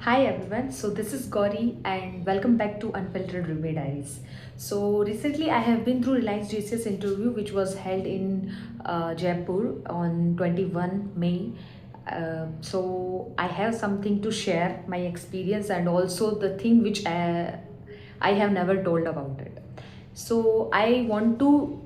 Hi everyone, so this is Gauri and welcome back to Unfiltered Roommate Diaries. So recently I have been through Reliance GCS interview which was held in Jaipur on 21 May. So I have something to share, my experience and also the thing which I have never told about it. So I want to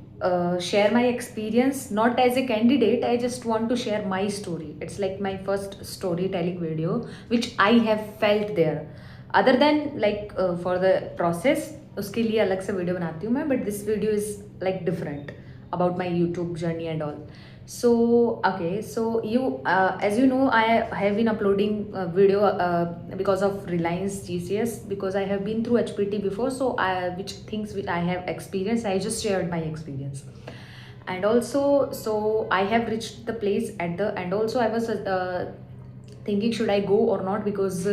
share my experience not as a candidate. I just want to share my story. It's like my first storytelling video which I have felt there. Other than like for the process, उसके लिए अलग से video बनाती हूँ मैं, but this video is like different about my YouTube journey and all. So okay, so as you know, I have been uploading video because of Reliance GCS, because I have been through HPT before. So which things which I have experienced, I just shared my experience. And also, so I have reached the place at the, and also I was thinking should I go or not, because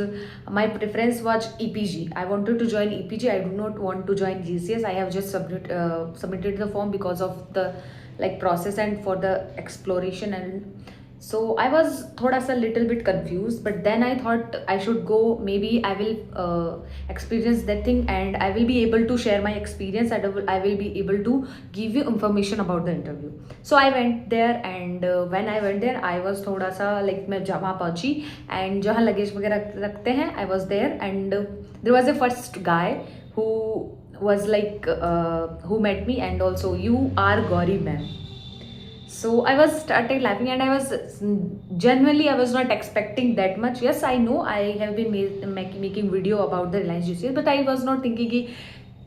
my preference was EPG. I wanted to join EPG. I do not want to join GCS. I have just submitted the form because of the like process and for the exploration. And so I was thoda sa little bit confused, but then I thought I should go. Maybe I will experience that thing and I will be able to share my experience and I will be able to give you information about the interview. So I went there, and when I went there I was thoda sa like मैं वहाँ पहुँची and जहाँ luggage वगैरह रखते हैं I was there, and there was a first guy who was like who met me, and also you are Gauri ma'am. So I was started laughing, and I was genuinely I was not expecting that much. Yes, I know I have been making video about the Reliance GCS, but I was not thinking कि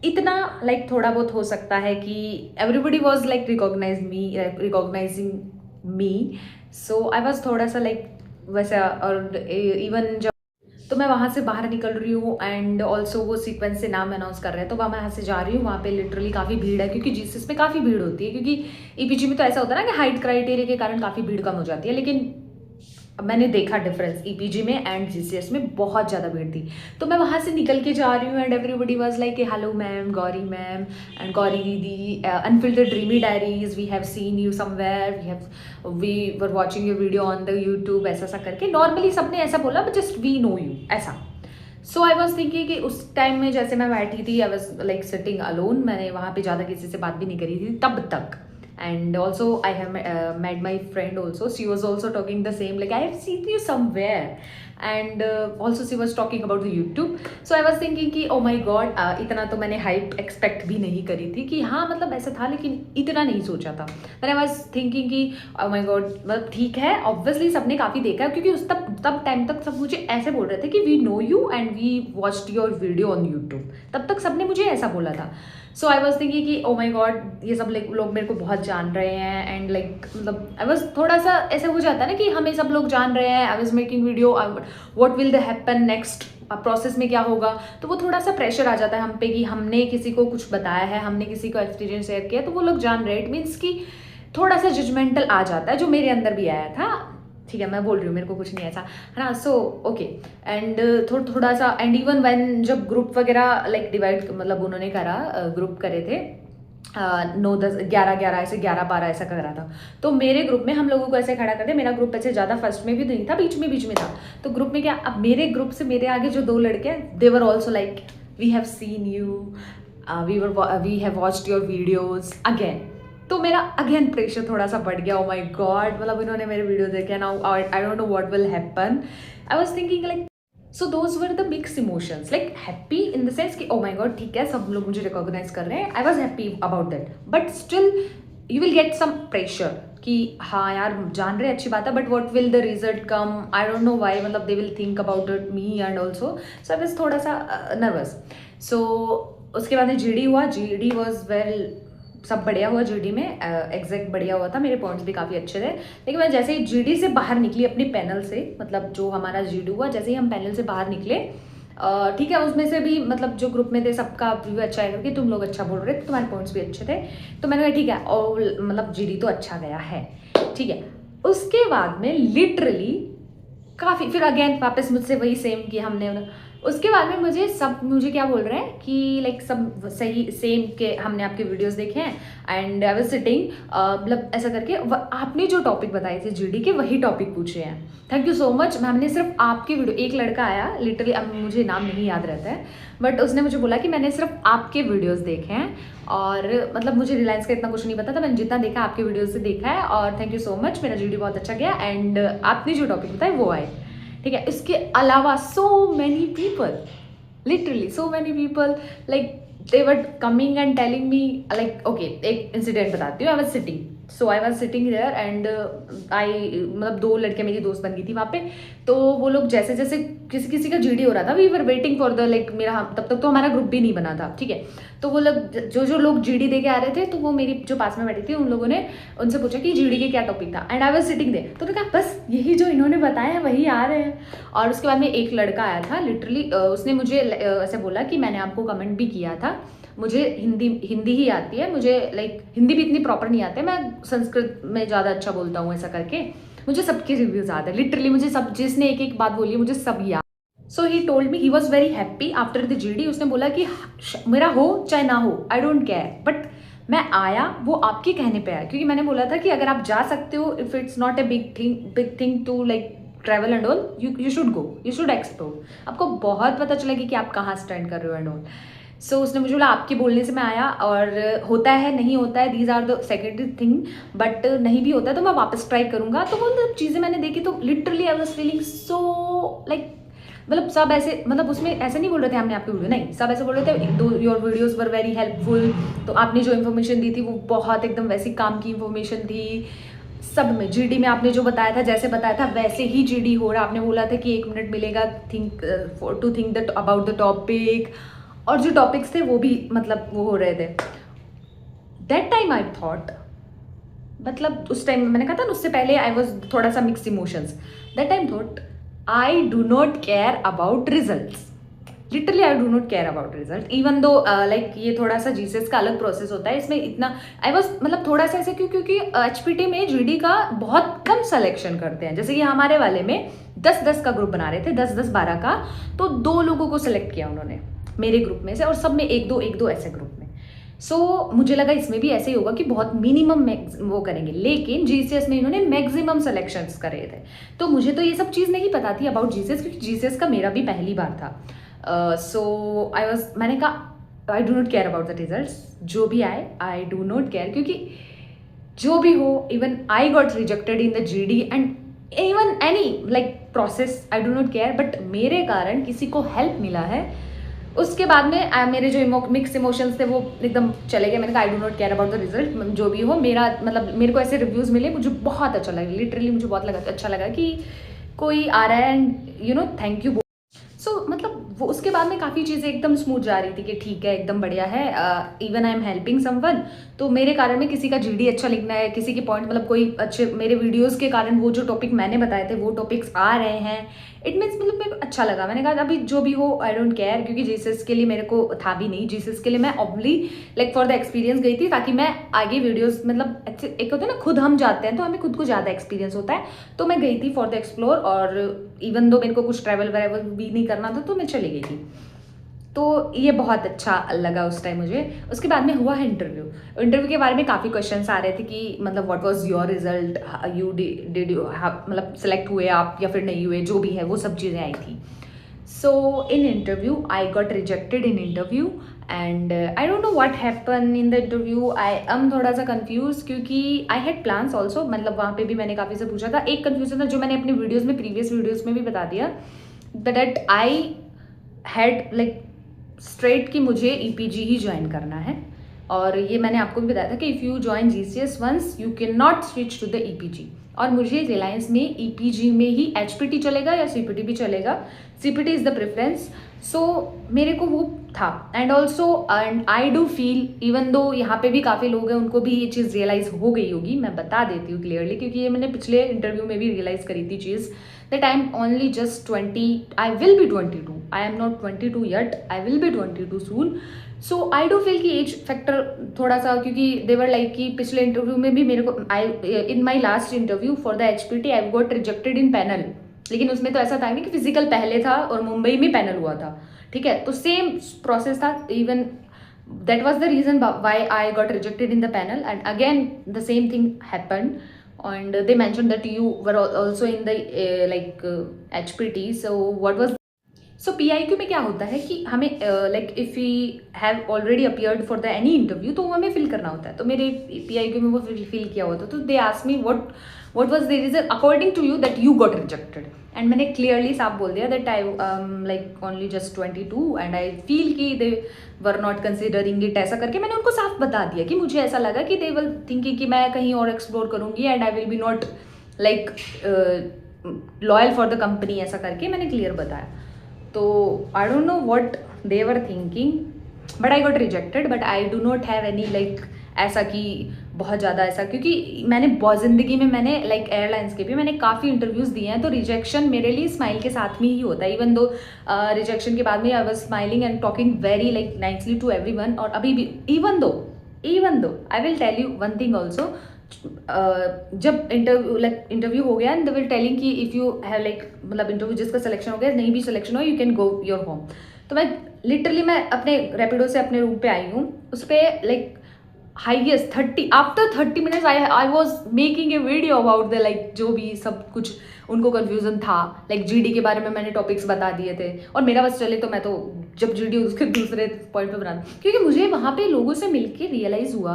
इतना like थोड़ा बहुत हो सकता है कि everybody was like recognizing me. So I was थोड़ा सा like वैसा, और even जब तो मैं वहाँ से बाहर निकल रही हूँ एंड ऑल्सो वो सीक्वेंस से नाम अनाउंस कर रहे हैं, तो वहाँ मैं यहाँ से जा रही हूँ, वहाँ पे लिटरली काफ़ी भीड़ है, क्योंकि जीसस में काफ़ी भीड़ होती है, क्योंकि ईपीजी में तो ऐसा होता है ना कि हाइट क्राइटेरिया के कारण काफ़ी भीड़ कम हो जाती है, लेकिन मैंने देखा डिफरेंस ईपीजी में एंड जीसीएस में बहुत ज़्यादा भीड़ थी। तो मैं वहाँ से निकल के जा रही हूँ and everybody was like hello ma'am, Gauri ma'am and Gauri didi, unfiltered dreamy diaries, we have seen you somewhere, we were watching your video on the YouTube, ऐसा सा करके नॉर्मली सबने ऐसा बोला, but just we know you ऐसा। सो आई वॉज थिंकिंग कि उस time में जैसे मैं बैठी थी, I was like sitting alone, मैंने वहाँ पे ज़्यादा किसी से बात भी नहीं करी थी तब तक। And also I have met my friend also. She was also talking the same, like I have seen you somewhere, and also she was talking about the YouTube. So I was thinking कि oh my god, इतना तो मैंने hype expect भी नहीं करी थी कि हाँ मतलब ऐसा था, लेकिन इतना नहीं सोचा था। Then I was thinking कि oh my god, मतलब ठीक है, obviously सबने काफ़ी देखा है, क्योंकि उस तब टाइम तक सब मुझे ऐसे बोल रहे थे कि we know you and we watched your video on YouTube, तब तक सबने मुझे ऐसा बोला था। सो आई वॉज थिंकिंग कि ओ माई गॉड, ये सब लोग मेरे को बहुत जान रहे हैं, एंड लाइक मतलब आई वॉज थोड़ा सा ऐसे हो जाता है ना कि हमें सब लोग जान रहे हैं, I was making video, what will the happen next, process में क्या होगा, तो वो थोड़ा सा प्रेशर आ जाता है हम पे कि हमने किसी को कुछ बताया है, हमने किसी को एक्सपीरियंस शेयर किया, तो वो लोग जान रहे हैं, इट मीन्स कि थोड़ा सा जजमेंटल आ जाता है, जो मेरे अंदर भी आया था। ठीक है, मैं बोल रही हूँ, मेरे को कुछ नहीं ऐसा है ना। सो ओके, एंड थोड़ा सा, एंड इवन व्हेन जब ग्रुप वगैरह लाइक डिवाइड मतलब उन्होंने करा, ग्रुप करे थे 9 10 11 11 ऐसे 11 12 ऐसा करा था, तो मेरे ग्रुप में हम लोगों को ऐसे खड़ा कर दिया। मेरा ग्रुप ऐसे ज़्यादा फर्स्ट में भी नहीं था, बीच में था। तो ग्रुप में क्या, अब मेरे ग्रुप से मेरे आगे जो 2 लड़के हैं, they were also like we have seen you, we have watched your videos again. तो मेरा अगेन प्रेशर थोड़ा सा बढ़ गया। ओ माय गॉड, मतलब इन्होंने मेरे वीडियो देखे ना, आई don't know what will happen. I was thinking like, so those were the mix emotions, like happy in the sense कि ओ माय गॉड ठीक है, सब लोग मुझे रिकॉग्नाइज कर रहे हैं, I was happy about that, but still you will get some pressure कि हाँ यार जान रहे अच्छी बात है, but what will the result come, I don't know why, मतलब they will think about it me and also. So I was थोड़ा सा नर्वस। सो उसके बाद में जीडी हुआ, जीडी वॉज वेल, सब बढ़िया हुआ जीडी में, एग्जैक्ट बढ़िया हुआ था, मेरे पॉइंट्स भी काफ़ी अच्छे थे। लेकिन मैं जैसे ही जीडी से बाहर निकली अपने पैनल से, मतलब जो हमारा जीडी हुआ, जैसे ही हम पैनल से बाहर निकले, ठीक है, उसमें से भी मतलब जो ग्रुप में थे सबका व्यू अच्छा है, क्योंकि तुम लोग अच्छा बोल रहे थे, तुम्हारे पॉइंट्स भी अच्छे थे, तो मैंने कहा ठीक है, और मतलब जीडी तो अच्छा गया है, ठीक है। उसके बाद में लिटरली काफ़ी, फिर अगेन वापस मुझसे वही सेम कि हमने उसके बाद में मुझे क्या बोल रहे हैं कि लाइक सब सही सेम के हमने आपके वीडियोस देखे हैं एंड आई वाज सिटिंग, मतलब ऐसा करके आपने जो टॉपिक बताए थे जीडी के वही टॉपिक पूछे हैं। Thank you so much ma'am ने सिर्फ आपके वीडियो, एक लड़का आया लिटरली, अब मुझे नाम नहीं याद रहता है, बट उसने मुझे बोला कि मैंने सिर्फ आपके वीडियोस देखे हैं और मतलब मुझे रिलायंस का इतना कुछ नहीं पता था, मैंने जितना देखा आपके वीडियोस से देखा है और थैंक यू सो मच, मेरा जीडी बहुत अच्छा गया एंड आपने जो टॉपिक बताया वो आए। ठीक है, इसके अलावा so many people, literally so many people like they were coming and telling me like okay, एक इंसिडेंट बताती हूँ। I was sitting there and I मतलब 2 लड़कियां मेरी दोस्त बन गई थी वहाँ पे, तो वो लोग जैसे जैसे किसी किसी का जीडी हो रहा था, we were waiting for the like मेरा, तब तक तो हमारा ग्रुप भी नहीं बना था। ठीक है, तो वो लोग जो लोग जीडी दे के आ रहे थे, तो वो मेरी जो पास में बैठी थी उन लोगों ने उनसे पूछा कि जीडी के क्या टॉपिक था and I was sitting there, तो उन्होंने कहा बस यही जो इन्होंने बताया है वही आ रहे हैं। और उसके बाद में एक लड़का आया था लिटरली, उसने मुझे ऐसे बोला कि मैंने आपको कमेंट भी किया था, मुझे हिंदी ही आती है, मुझे लाइक हिंदी भी इतनी प्रॉपर नहीं आती है, मैं संस्कृत में ज़्यादा अच्छा बोलता हूँ, ऐसा करके मुझे सबके रिव्यूज़ आते हैं लिटरली, मुझे सब जिसने एक एक बात बोली है मुझे सब याद। So he told me he was very happy after the GD, उसने बोला कि मेरा हो चाहे ना हो आई डोंट केयर, बट मैं आया वो आपके कहने पे आया, क्योंकि मैंने बोला था कि अगर आप जा सकते हो, if it's not a big thing to like travel and all, you should go, you should explore, आपको बहुत पता चलेगी कि आप कहाँ स्टैंड कर रहे हो एंड ऑल। सो उसने मुझे बोला आपके बोलने से मैं आया, और होता है नहीं होता है these are the secondary thing, but नहीं भी होता है तो मैं वापस ट्राई करूँगा। तो वो चीज़ें मैंने देखी तो literally I was feeling so like, मतलब सब ऐसे, मतलब उसमें ऐसे नहीं बोल रहे थे हमने आपकी वीडियो, नहीं सब ऐसे बोल रहे थे दो your videos were very helpful, तो आपने जो इन्फॉर्मेशन दी थी वो बहुत एकदम वैसी काम की इन्फॉर्मेशन थी। सब में जीडी में आपने जो बताया था, जैसे बताया था वैसे ही जीडी हो रहा, आपने बोला था कि 1 मिनट मिलेगा to think about the topic, और जो टॉपिक्स थे वो भी मतलब वो हो रहे थे। दैट टाइम आई थॉट, मतलब उस टाइम मैंने कहा था ना उससे पहले आई वॉज थोड़ा सा mix emotions, that time thought I do not care about results, literally I do not care about result, even though like ये थोड़ा सा जीसीएस का अलग प्रोसेस होता है, इसमें इतना आई वॉज मतलब थोड़ा सा ऐसे क्योंकि एचपीटी में जीडी का बहुत कम सिलेक्शन करते हैं, जैसे कि हमारे वाले में 10-10 का ग्रुप बना रहे थे, 10-10-12 का, तो 2 लोगों को सिलेक्ट किया उन्होंने मेरे ग्रुप में से, और सब में 1-2 ऐसे ग्रुप में। सो मुझे लगा इसमें भी ऐसे ही होगा कि बहुत मिनिमम वो करेंगे, लेकिन जीसीएस में इन्होंने मैक्सिमम सिलेक्शंस करे थे। तो मुझे तो ये सब चीज़ नहीं पता थी अबाउट जीसीएस, क्योंकि जीसीएस का मेरा भी पहली बार था। सो मैंने कहा I do not care about the results, जो भी आए आई डू नॉट केयर, क्योंकि जो भी हो, even I got rejected in the GD and even any like process, I do not care, but मेरे कारण किसी को हेल्प मिला है, उसके बाद में मेरे जो मिक्स इमोशंस थे वो एकदम चले गए। मैंने कहा I do not care about the result, जो भी हो, मेरा मतलब मेरे को ऐसे रिव्यूज़ मिले, मुझे बहुत अच्छा लगा, लिटरली मुझे बहुत अच्छा लगा कि कोई आ रहा है and you know thank you. So मतलब वो उसके बाद में काफ़ी चीज़ें एकदम स्मूथ जा रही थी कि ठीक है एकदम बढ़िया है, even I am helping someone, तो मेरे कारण में किसी का जीडी अच्छा लिखना है, किसी के पॉइंट मतलब कोई अच्छे मेरे वीडियोस के कारण वो जो टॉपिक मैंने बताए थे वो टॉपिक्स आ रहे हैं, इट मीन्स मतलब मेरे को अच्छा लगा। मैंने कहा अभी जो भी हो आई डोंट केयर, क्योंकि जीसस के लिए मेरे को था भी नहीं, जीसस के लिए मैं ऑब्ली लाइक फॉर द एक्सपीरियंस गई थी, ताकि मैं आगे वीडियोस मतलब एक होता है ना खुद हम जाते हैं तो हमें खुद को ज़्यादा एक्सपीरियंस होता है, तो मैं गई थी फॉर द एक्सप्लोर, और इवन दो मेरे को कुछ ट्रैवल वैवल भी नहीं करना था तो मैं चली गई थी। तो ये बहुत अच्छा लगा उस टाइम मुझे। उसके बाद में हुआ है इंटरव्यू के बारे में काफ़ी क्वेश्चंस आ रहे थे कि मतलब what was your result, you did you मतलब सेलेक्ट हुए आप या फिर नहीं हुए, जो भी है वो सब चीज़ें आई थी। So in interview I got rejected in interview and I don't know what happen in the interview, I am थोड़ा सा कन्फ्यूज, क्योंकि आई हैड प्लान्स ऑल्सो, मतलब वहाँ पे भी मैंने काफ़ी से पूछा था। एक कन्फ्यूजन था जो मैंने अपने वीडियोज़ में प्रीवियस वीडियोज़ में भी बता दिया, that I had like straight कि मुझे ईपीजी ही ज्वाइन करना है, और ये मैंने आपको भी बताया था कि if you join GCS once you can not switch to the EPG, और मुझे रिलायंस में ईपीजी में ही एचपीटी चलेगा या सीपीटी भी चलेगा, सीपीटी इज़ द प्रेफरेंस। सो मेरे को वो था, and also and I do feel even though यहाँ पे भी काफ़ी लोग हैं उनको भी ये चीज़ रियलाइज़ हो गई होगी, मैं बता देती हूँ क्लियरली, क्योंकि ये मैंने पिछले इंटरव्यू में भी रियलाइज़ करी थी चीज़, that I'm only just 20, I will be 22, I am not 22 yet, I will be 22 soon. So I do feel कि एज फैक्टर थोड़ा सा, क्योंकि देवर लाइक कि पिछले इंटरव्यू में भी मेरे को in my last interview for the HPT I got rejected in panel, लेकिन उसमें तो ऐसा था नहीं कि फिजिकल पहले था और मुंबई में पैनल हुआ था, ठीक है, तो सेम प्रोसेस था। Even that was the reason why I got rejected in the panel, and again the same thing happened, and they mentioned that you were also in the HPT. So what was, so PIQ में क्या होता है कि हमें like if we have already appeared for the any interview तो वो हमें fill करना होता है। तो मेरे PIQ में वो फिल किया हुआ था। तो they ask me what was the reason according to you that you got rejected, and मैंने क्लियरली साफ बोल दिया that I like only just 22 and I feel कि they were not considering it, ऐसा करके मैंने उनको साफ बता दिया कि मुझे ऐसा लगा कि दे विल थिंकिंग कि मैं कहीं और एक्सप्लोर करूँगी and I will be not like loyal for the company, ऐसा करके मैंने क्लियर बताया। तो आई don't know what they were thinking, but I got rejected. But I do not have any like ऐसा कि बहुत ज़्यादा ऐसा, क्योंकि मैंने बहुत ज़िंदगी में मैंने लाइक एयरलाइंस के भी मैंने काफ़ी इंटरव्यूज़ दिए हैं, तो रिजेक्शन मेरे लिए स्माइल के साथ में ही होता है। इवन दो रिजेक्शन के बाद में I was smiling and talking very like nicely to everyone. और अभी भी even though I will tell you one thing also, जब इंटरव्यू हो गया एंड दे विल टेलिंग कि इफ़ यू हैव लाइक मतलब इंटरव्यू जिसका सिलेक्शन हो गया, नहीं भी सिलेक्शन हो, you can go your home. तो मैं लिटरली मैं अपने रैपिडो से अपने रूम पे आई हूँ, उस पर like highest 30 after 30 minutes I was making a video about the like जो भी सब कुछ उनको कन्फ्यूजन था, लाइक GD के बारे में मैंने टॉपिक्स बता दिए थे। और मेरा बस चले तो मैं तो जब GD उसके दूसरे पॉइंट पे बना, क्योंकि मुझे वहाँ पे लोगों से मिलके रियलाइज़ हुआ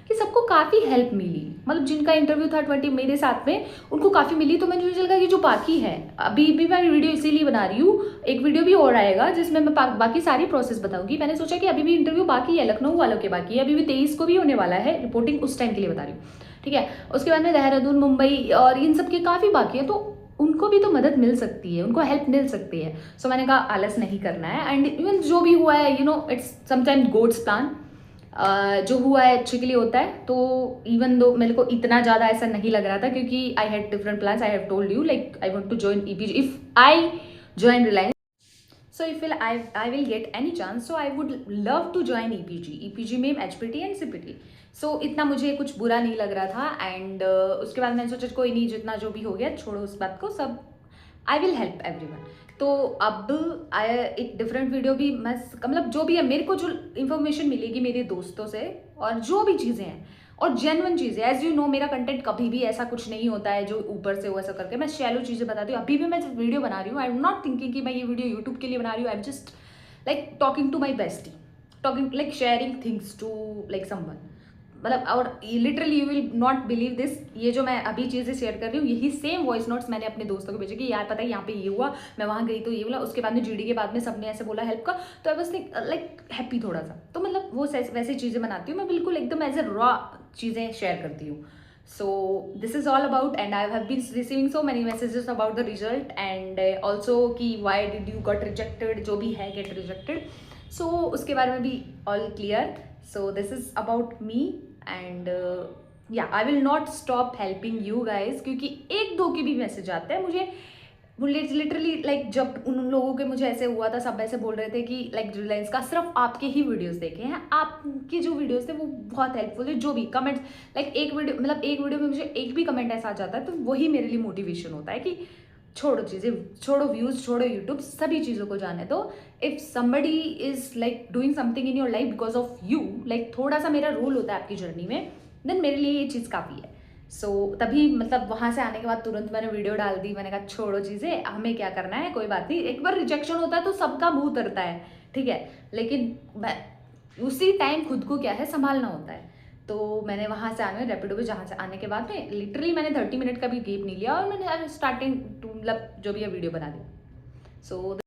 कि सबको काफ़ी हेल्प मिली, मतलब जिनका इंटरव्यू था 20 मेरे साथ में उनको काफ़ी मिली। तो मुझे लगा कि जो बाकी है, अभी भी मैं वीडियो इसीलिए बना रही हूँ, एक वीडियो भी और आएगा जिसमें मैं बाकी सारी प्रोसेस बताऊंगी। मैंने सोचा कि अभी भी इंटरव्यू बाकी है, लखनऊ वालों के बाकी है, अभी भी 23 को भी होने वाला है, रिपोर्टिंग उस टाइम के लिए बता रही हूँ, ठीक है। उसके बाद में देहरादून, मुंबई और इन सब के काफ़ी बाकी है, तो उनको भी तो मदद मिल सकती है, उनको हेल्प मिल सकती है। सो मैंने कहा आलस नहीं करना है, एंड इवन जो भी हुआ है इट्स समटाइम गॉड्स प्लान, जो हुआ है अच्छे के लिए होता है। तो इवन दो मेरे को इतना ज़्यादा ऐसा नहीं लग रहा था, क्योंकि I had different plans, I have told you like I want to join EPG if I join Reliance. So if I will get any chance, so I would love to join EPG में HPT and CPT. So इतना मुझे कुछ बुरा नहीं लग रहा था, and उसके बाद मैंने सोचा कोई नहीं, जितना जो भी हो गया छोड़ो उस बात को, सब आई विल हेल्प एवरीवन। तो अब एक डिफरेंट वीडियो भी मैं मतलब जो भी है मेरे को जो इन्फॉर्मेशन मिलेगी मेरे दोस्तों से और जो भी चीज़ें हैं और जेन्युइन चीज़ें, एज यू नो मेरा कंटेंट कभी भी ऐसा कुछ नहीं होता है जो ऊपर से वैसा करके मैं शैलो चीज़ें बताती हूँ। अभी भी मैं जब वीडियो बना रही हूँ, आई एम नॉट थिंकिंग कि मैं ये वीडियो यूट्यूब के लिए बना रही हूँ, I am just like talking to my bestie, talking like sharing things to like someone, मतलब। और literally you will not believe this, ये जो मैं अभी चीज़ें शेयर कर रही हूँ यही सेम वॉइस नोट्स मैंने अपने दोस्तों को भेजे कि यार पता है यहाँ पे ये हुआ, मैं वहाँ गई तो ये बोला, उसके बाद में GD के बाद में सबने ऐसे बोला हेल्प का, तो आई वाज लाइक हैप्पी थोड़ा सा। तो मतलब वो वैसी चीज़ें बनाती हूँ मैं, बिल्कुल एकदम एज ए रॉ चीज़ें शेयर करती हूँ। So this is all about, and I have been receiving so many messages about the result, and also कि why did you got rejected, जो भी है get rejected, so उसके बारे में भी all clear. So this is about me, and yeah I will not stop helping you guys, क्योंकि एक दो की भी मैसेज आते हैं मुझे लिटरली लाइक जब उन लोगों के मुझे ऐसे हुआ था, सब ऐसे बोल रहे थे कि लाइक रिलायंस का सिर्फ आपके ही वीडियोस देखे हैं, आपके जो वीडियोस थे वो बहुत हेल्पफुल है, जो भी कमेंट्स लाइक एक वीडियो में मुझे एक भी कमेंट ऐसा आ जाता है तो वही मेरे लिए मोटिवेशन होता है कि छोड़ो चीज़ें, छोड़ो व्यूज़, छोड़ो यूट्यूब, सभी चीज़ों को जाने दो। If somebody is like doing something in your life because of you, like थोड़ा सा मेरा रोल होता है आपकी जर्नी में, देन मेरे लिए ये चीज़ काफ़ी है। सो तभी मतलब वहाँ से आने के बाद तुरंत मैंने वीडियो डाल दी, मैंने कहा छोड़ो चीज़ें, हमें क्या करना है, कोई बात नहीं। एक बार रिजेक्शन होता है तो सबका मुंह उतरता है, ठीक है, लेकिन उसी टाइम खुद को क्या है संभालना होता है। तो मैंने वहाँ से आने रैपिडो पे, जहाँ से आने के बाद में लिटरली मैंने 30 मिनट का भी गैप नहीं लिया और मैंने स्टार्टिंग टू मतलब जो भी है वीडियो बना दी। सो